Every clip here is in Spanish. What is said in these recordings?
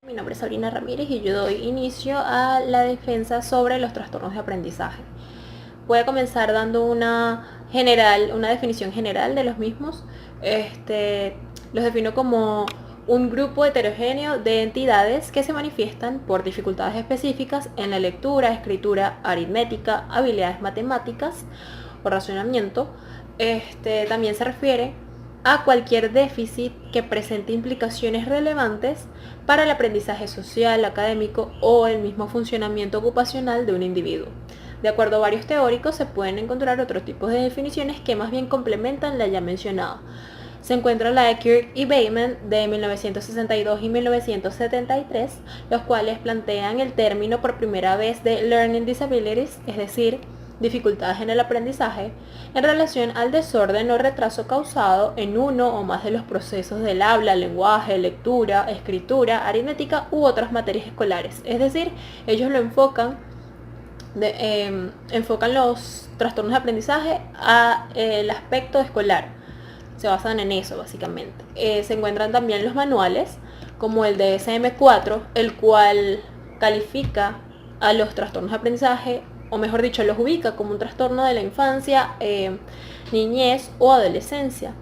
Mi nombre es Sabrina Ramírez y yo doy inicio a la defensa sobre los trastornos de aprendizaje. Voy a comenzar dando una definición general de los mismos. Los defino como un grupo heterogéneo de entidades que se manifiestan por dificultades específicas en la lectura, escritura, aritmética, habilidades matemáticas o razonamiento. También se refiere a cualquier déficit que presente implicaciones relevantes para el aprendizaje social, académico o el mismo funcionamiento ocupacional de un individuo. De acuerdo a varios teóricos, se pueden encontrar otros tipos de definiciones que más bien complementan la ya mencionada. Se encuentra la de Kirk y Bateman de 1962 y 1973, los cuales plantean el término por primera vez de Learning Disabilities, es decir, dificultades en el aprendizaje, en relación al desorden o retraso causado en uno o más de los procesos del habla, lenguaje, lectura, escritura, aritmética u otras materias escolares. Es decir, ellos lo enfocan los trastornos de aprendizaje al aspecto escolar. Se basan en eso básicamente. Se encuentran también los manuales como el de DSM-4, el cual califica a los trastornos de aprendizaje, o mejor dicho, los ubica como un trastorno de la infancia, niñez o adolescencia.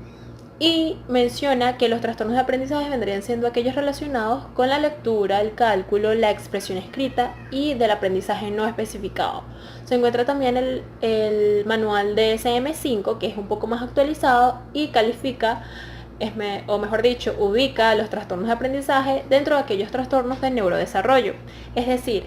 Y menciona que los trastornos de aprendizaje vendrían siendo aquellos relacionados con la lectura, el cálculo, la expresión escrita y del aprendizaje no especificado. Se encuentra también el manual de DSM-5, que es un poco más actualizado y califica, o mejor dicho, ubica los trastornos de aprendizaje dentro de aquellos trastornos de neurodesarrollo. Es decir,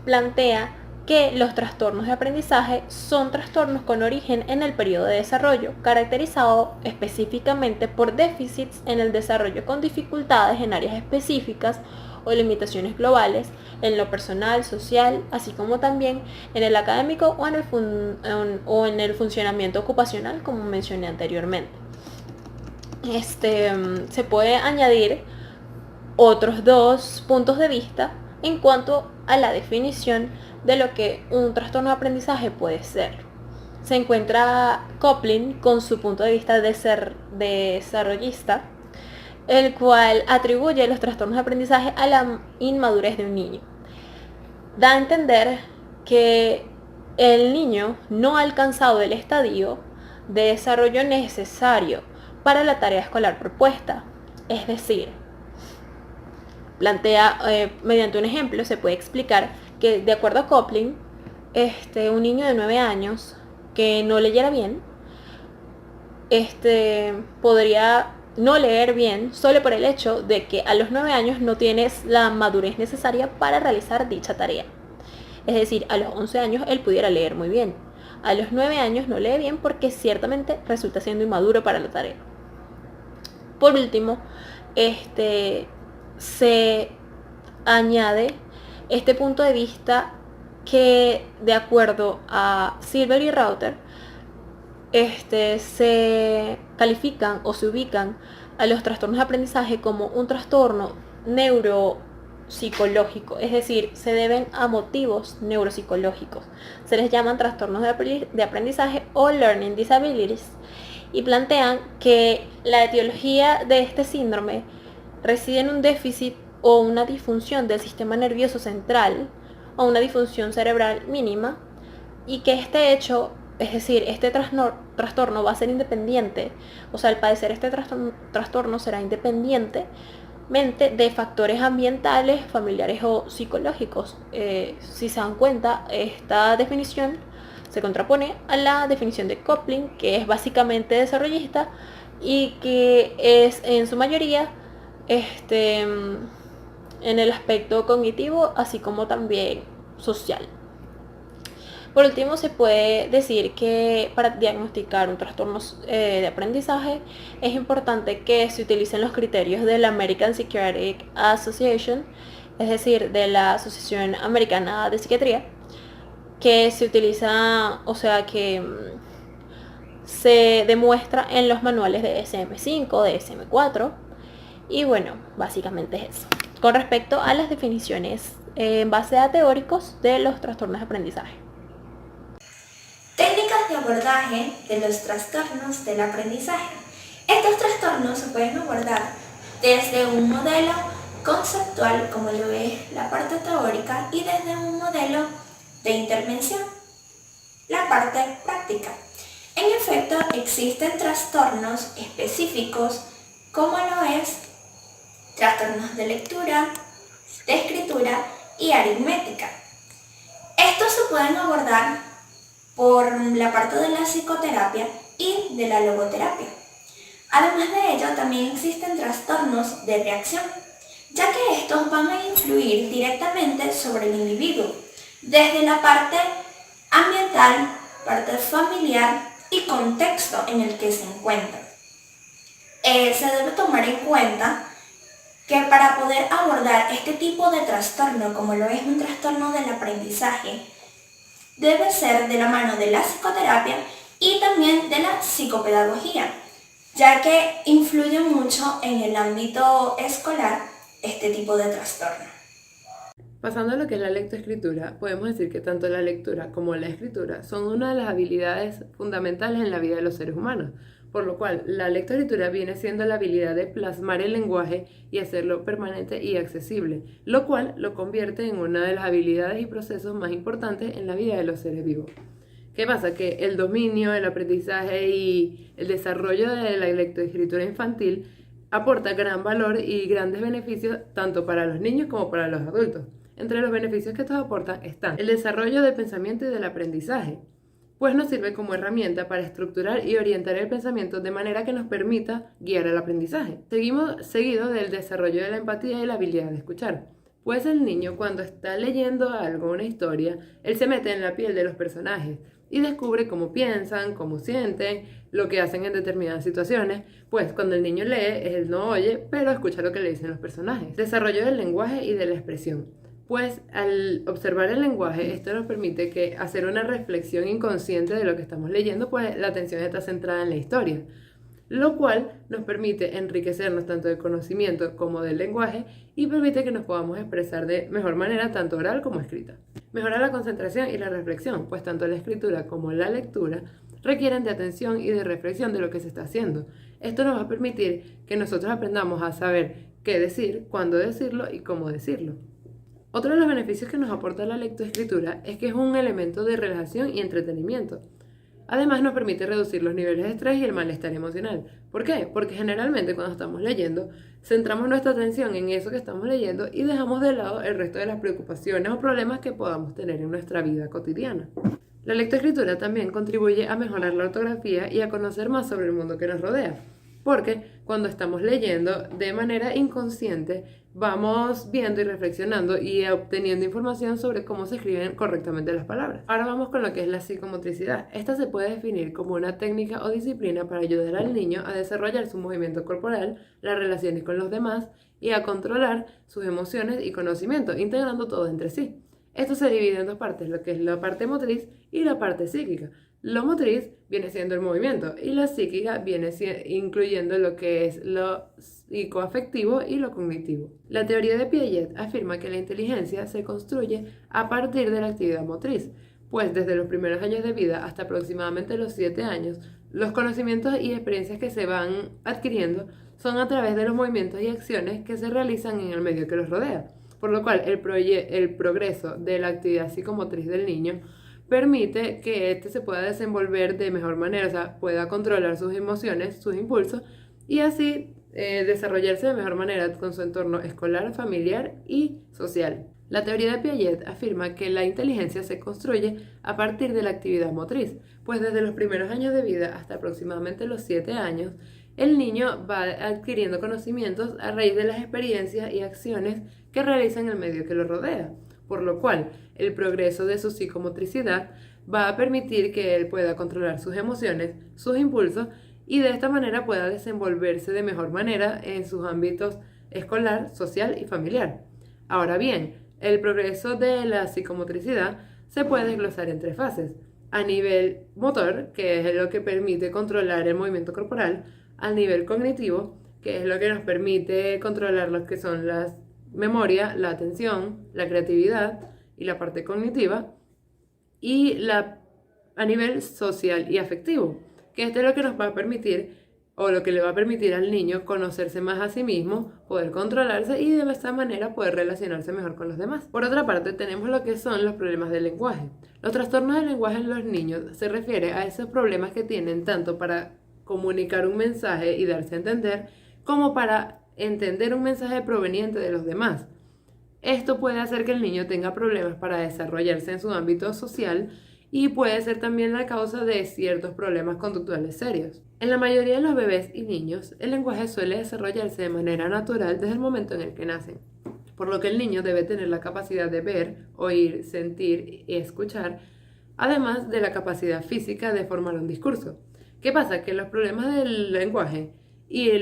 plantea que los trastornos de aprendizaje son trastornos con origen en el periodo de desarrollo, caracterizado específicamente por déficits en el desarrollo con dificultades en áreas específicas o limitaciones globales en lo personal, social, así como también en el académico o en el funcionamiento ocupacional, como mencioné anteriormente. Se puede añadir otros dos puntos de vista en cuanto a la definición de lo que un trastorno de aprendizaje puede ser. Se encuentra Coplin con su punto de vista de ser desarrollista, el cual atribuye los trastornos de aprendizaje a la inmadurez de un niño. Da a entender que el niño no ha alcanzado el estadio de desarrollo necesario para la tarea escolar propuesta. Es decir, plantea, mediante un ejemplo, se puede explicar que de acuerdo a Coplin, un niño de 9 años que no leyera bien, podría no leer bien solo por el hecho de que a los 9 años no tienes la madurez necesaria para realizar dicha tarea. Es decir, a los 11 años él pudiera leer muy bien. A los 9 años no lee bien porque ciertamente resulta siendo inmaduro para la tarea. Por último, se añade este punto de vista que, de acuerdo a Silver y Rauter, se califican o se ubican a los trastornos de aprendizaje como un trastorno neuropsicológico, es decir, se deben a motivos neuropsicológicos. Se les llaman trastornos de aprendizaje o learning disabilities, y plantean que la etiología de este síndrome reside en un déficit o una disfunción del sistema nervioso central o una disfunción cerebral mínima, y que este hecho, es decir, este trastorno va a ser independiente, o sea, al padecer este trastorno será independientemente de factores ambientales, familiares o psicológicos. Si se dan cuenta, esta definición se contrapone a la definición de Coplin, que es básicamente desarrollista y que es en su mayoría en el aspecto cognitivo, así como también social. Por último, se puede decir que para diagnosticar un trastorno de aprendizaje es importante que se utilicen los criterios de la American Psychiatric Association, es decir, de la Asociación Americana de Psiquiatría, que se utiliza, o sea, que se demuestra en los manuales de DSM-5, DSM-4, y bueno, básicamente es eso. Con respecto a las definiciones en base a teóricos de los trastornos de aprendizaje. Técnicas de abordaje de los trastornos del aprendizaje. Estos trastornos se pueden abordar desde un modelo conceptual, como lo es la parte teórica, y desde un modelo de intervención, la parte práctica. En efecto, existen trastornos específicos, como lo es trastornos de lectura, de escritura y aritmética. Estos se pueden abordar por la parte de la psicoterapia y de la logoterapia. Además de ello, también existen trastornos de reacción, ya que estos van a influir directamente sobre el individuo, desde la parte ambiental, parte familiar y contexto en el que se encuentra. Se debe tomar en cuenta que para poder abordar este tipo de trastorno, como lo es un trastorno del aprendizaje, debe ser de la mano de la psicoterapia y también de la psicopedagogía, ya que influye mucho en el ámbito escolar este tipo de trastorno. Pasando a lo que es la lectoescritura, podemos decir que tanto la lectura como la escritura son una de las habilidades fundamentales en la vida de los seres humanos, por lo cual la lectoescritura viene siendo la habilidad de plasmar el lenguaje y hacerlo permanente y accesible, lo cual lo convierte en una de las habilidades y procesos más importantes en la vida de los seres vivos. ¿Qué pasa? Que el dominio, el aprendizaje y el desarrollo de la lectoescritura infantil aporta gran valor y grandes beneficios tanto para los niños como para los adultos. Entre los beneficios que estos aportan están el desarrollo del pensamiento y del aprendizaje, pues nos sirve como herramienta para estructurar y orientar el pensamiento de manera que nos permita guiar el aprendizaje. Seguido del desarrollo de la empatía y la habilidad de escuchar. Pues el niño, cuando está leyendo algo, una historia, él se mete en la piel de los personajes y descubre cómo piensan, cómo sienten, lo que hacen en determinadas situaciones. Pues cuando el niño lee, él no oye, pero escucha lo que le dicen los personajes. Desarrollo del lenguaje y de la expresión. Pues al observar el lenguaje, esto nos permite que hacer una reflexión inconsciente de lo que estamos leyendo, pues la atención está centrada en la historia, lo cual nos permite enriquecernos tanto del conocimiento como del lenguaje y permite que nos podamos expresar de mejor manera, tanto oral como escrita. Mejora la concentración y la reflexión, pues tanto la escritura como la lectura requieren de atención y de reflexión de lo que se está haciendo. Esto nos va a permitir que nosotros aprendamos a saber qué decir, cuándo decirlo y cómo decirlo. Otro de los beneficios que nos aporta la lectoescritura es que es un elemento de relajación y entretenimiento. Además nos permite reducir los niveles de estrés y el malestar emocional. ¿Por qué? Porque generalmente cuando estamos leyendo, centramos nuestra atención en eso que estamos leyendo y dejamos de lado el resto de las preocupaciones o problemas que podamos tener en nuestra vida cotidiana. La lectoescritura también contribuye a mejorar la ortografía y a conocer más sobre el mundo que nos rodea. Porque cuando estamos leyendo de manera inconsciente, vamos viendo y reflexionando y obteniendo información sobre cómo se escriben correctamente las palabras. Ahora vamos con lo que es la psicomotricidad. Esta se puede definir como una técnica o disciplina para ayudar al niño a desarrollar su movimiento corporal, las relaciones con los demás y a controlar sus emociones y conocimientos, integrando todo entre sí. Esto se divide en dos partes, lo que es la parte motriz y la parte psíquica. Lo motriz viene siendo el movimiento y la psíquica viene incluyendo lo que es lo psicoafectivo y lo cognitivo. La teoría de Piaget afirma que la inteligencia se construye a partir de la actividad motriz, pues desde los primeros años de vida hasta aproximadamente los 7 años, los conocimientos y experiencias que se van adquiriendo son a través de los movimientos y acciones que se realizan en el medio que los rodea, por lo cual el progreso de la actividad psicomotriz del niño permite que éste se pueda desenvolver de mejor manera, o sea, pueda controlar sus emociones, sus impulsos y así desarrollarse de mejor manera con su entorno escolar, familiar y social. La teoría de Piaget afirma que la inteligencia se construye a partir de la actividad motriz, pues desde los primeros años de vida hasta aproximadamente los 7 años, el niño va adquiriendo conocimientos a raíz de las experiencias y acciones que realiza en el medio que lo rodea, por lo cual el progreso de su psicomotricidad va a permitir que él pueda controlar sus emociones, sus impulsos y de esta manera pueda desenvolverse de mejor manera en sus ámbitos escolar, social y familiar. Ahora bien, el progreso de la psicomotricidad se puede desglosar en 3 fases. A nivel motor, que es lo que permite controlar el movimiento corporal, a nivel cognitivo, que es lo que nos permite controlar lo que son la memoria, la atención, la creatividad y la parte cognitiva, y a nivel social y afectivo, que esto es lo que nos va a permitir o lo que le va a permitir al niño conocerse más a sí mismo, poder controlarse y de esta manera poder relacionarse mejor con los demás. Por otra parte, tenemos lo que son los problemas del lenguaje. Los trastornos del lenguaje en los niños se refiere a esos problemas que tienen tanto para comunicar un mensaje y darse a entender, como para entender un mensaje proveniente de los demás. Esto puede hacer que el niño tenga problemas para desarrollarse en su ámbito social y puede ser también la causa de ciertos problemas conductuales serios. En la mayoría de los bebés y niños, el lenguaje suele desarrollarse de manera natural desde el momento en el que nacen, por lo que el niño debe tener la capacidad de ver, oír, sentir y escuchar, además de la capacidad física de formar un discurso. ¿Qué pasa? Que los problemas del lenguaje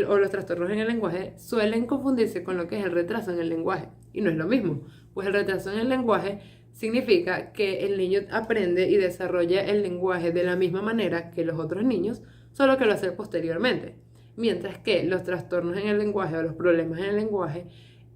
o los trastornos en el lenguaje suelen confundirse con lo que es el retraso en el lenguaje, y no es lo mismo, pues el retraso en el lenguaje significa que el niño aprende y desarrolla el lenguaje de la misma manera que los otros niños, solo que lo hace posteriormente. Mientras que los trastornos en el lenguaje o los problemas en el lenguaje,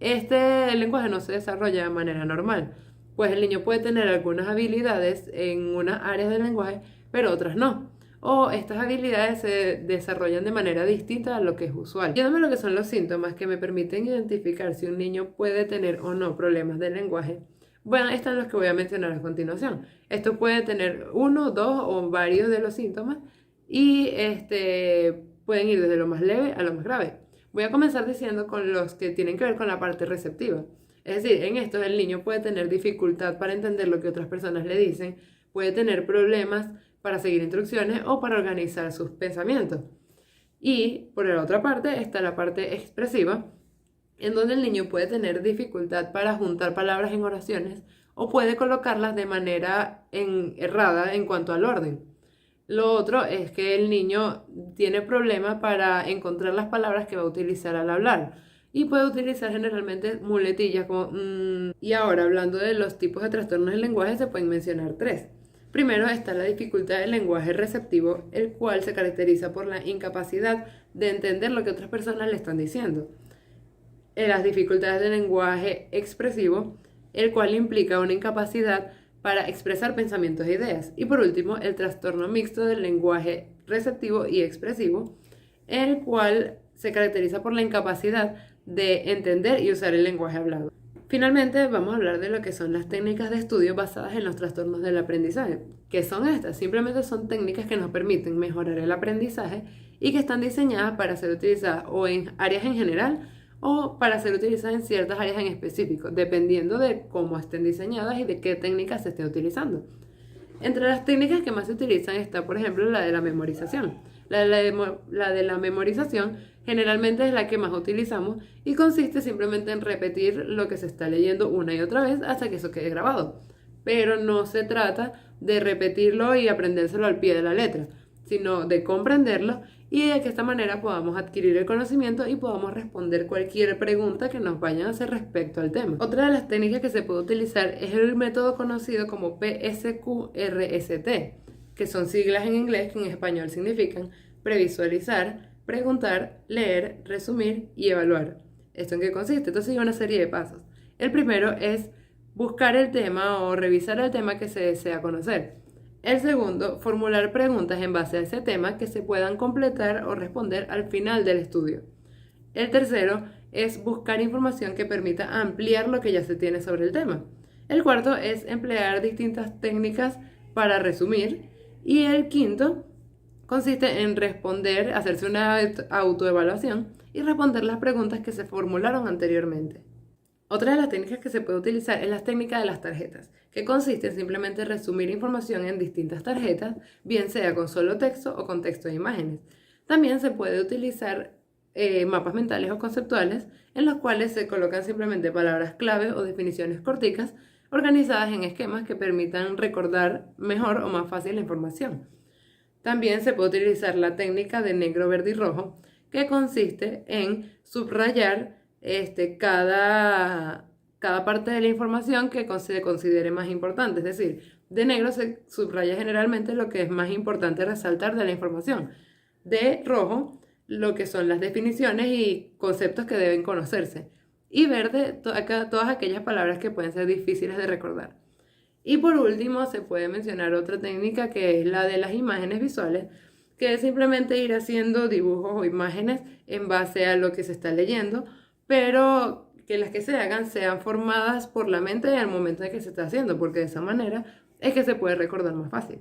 el lenguaje no se desarrolla de manera normal, pues el niño puede tener algunas habilidades en unas áreas del lenguaje, pero otras no. O estas habilidades se desarrollan de manera distinta a lo que es usual. Yéndome a lo que son los síntomas que me permiten identificar si un niño puede tener o no problemas del lenguaje, bueno, están los que voy a mencionar a continuación. Esto puede tener uno, dos o varios de los síntomas y pueden ir desde lo más leve a lo más grave. Voy a comenzar diciendo con los que tienen que ver con la parte receptiva. Es decir, en esto el niño puede tener dificultad para entender lo que otras personas le dicen, puede tener problemas para seguir instrucciones o para organizar sus pensamientos. Y por la otra parte está la parte expresiva, en donde el niño puede tener dificultad para juntar palabras en oraciones o puede colocarlas de manera errada en cuanto al orden. Lo otro es que el niño tiene problemas para encontrar las palabras que va a utilizar al hablar y puede utilizar generalmente muletillas como Y ahora, hablando de los tipos de trastornos del lenguaje, se pueden mencionar 3. Primero está la dificultad del lenguaje receptivo, el cual se caracteriza por la incapacidad de entender lo que otras personas le están diciendo. Las dificultades del lenguaje expresivo, el cual implica una incapacidad para expresar pensamientos e ideas. Y por último, el trastorno mixto del lenguaje receptivo y expresivo, el cual se caracteriza por la incapacidad de entender y usar el lenguaje hablado. Finalmente, vamos a hablar de lo que son las técnicas de estudio basadas en los trastornos del aprendizaje. ¿Qué son estas? Simplemente son técnicas que nos permiten mejorar el aprendizaje y que están diseñadas para ser utilizadas o en áreas en general o para ser utilizadas en ciertas áreas en específico, dependiendo de cómo estén diseñadas y de qué técnicas se estén utilizando. Entre las técnicas que más se utilizan está, por ejemplo, la de la memorización. La de la memorización generalmente es la que más utilizamos y consiste simplemente en repetir lo que se está leyendo una y otra vez hasta que eso quede grabado. Pero no se trata de repetirlo y aprendérselo al pie de la letra, sino de comprenderlo y de que de esta manera podamos adquirir el conocimiento y podamos responder cualquier pregunta que nos vayan a hacer respecto al tema. Otra de las técnicas que se puede utilizar es el método conocido como PSQ-RST, que son siglas en inglés que en español significan previsualizar, preguntar, leer, resumir y evaluar. ¿Esto en qué consiste? Esto sigue una serie de pasos. El primero es buscar el tema o revisar el tema que se desea conocer. El segundo, formular preguntas en base a ese tema que se puedan completar o responder al final del estudio. El tercero es buscar información que permita ampliar lo que ya se tiene sobre el tema. El cuarto es emplear distintas técnicas para resumir. Y el quinto consiste en hacerse una autoevaluación y responder las preguntas que se formularon anteriormente. Otra de las técnicas que se puede utilizar es la técnica de las tarjetas, que consiste en simplemente resumir información en distintas tarjetas, bien sea con solo texto o con texto e imágenes. También se puede utilizar mapas mentales o conceptuales, en los cuales se colocan simplemente palabras clave o definiciones corticas, organizadas en esquemas que permitan recordar mejor o más fácil la información. También se puede utilizar la técnica de negro, verde y rojo, que consiste en subrayar cada parte de la información que se considere más importante. Es decir, de negro se subraya generalmente lo que es más importante resaltar de la información. De rojo, lo que son las definiciones y conceptos que deben conocerse. Y verde, todas aquellas palabras que pueden ser difíciles de recordar. Y por último, se puede mencionar otra técnica que es la de las imágenes visuales, que es simplemente ir haciendo dibujos o imágenes en base a lo que se está leyendo, pero que las que se hagan sean formadas por la mente al momento en que se está haciendo, porque de esa manera es que se puede recordar más fácil.